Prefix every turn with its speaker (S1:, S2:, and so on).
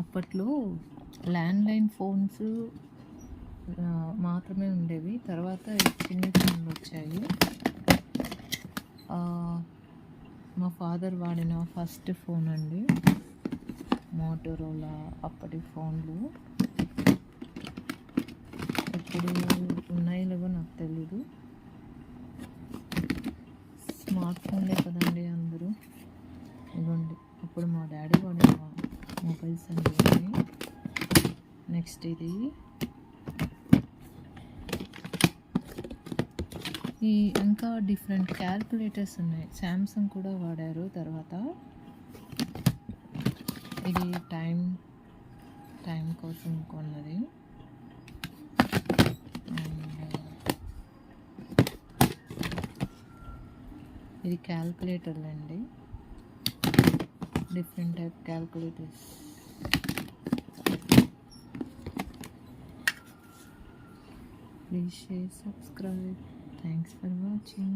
S1: అప్పట్లో landline phones మాత్రమే ఉండేవి. తర్వాత చిన్ని ఫోన్లు వచ్చాయి. మా ఫాదర్ వాడిన ఫస్ట్ ఫోన్ అండి మోటోరోలా. అప్పటి ఫోన్లు ఇప్పుడు ఉన్నాయో లేవో నాకు తెలీదు. స్మార్ట్ ఫోన్లే కదండి అందరూ. ఇవ్వండి, అప్పుడు మా డాడీ వాడిన మొబైల్స్ అండి ఇవన్నీ. నెక్స్ట్ ఇది ఇంకా డిఫరెంట్ క్యాల్కులేటర్స్ ఉన్నాయి. శాంసంగ్ కూడా వాడారు తర్వాత. ఇది టైం కోసం కొన్నది. ఇది క్యాల్కులేటర్లు అండి, different type calculators. Please share, subscribe. Thanks for watching.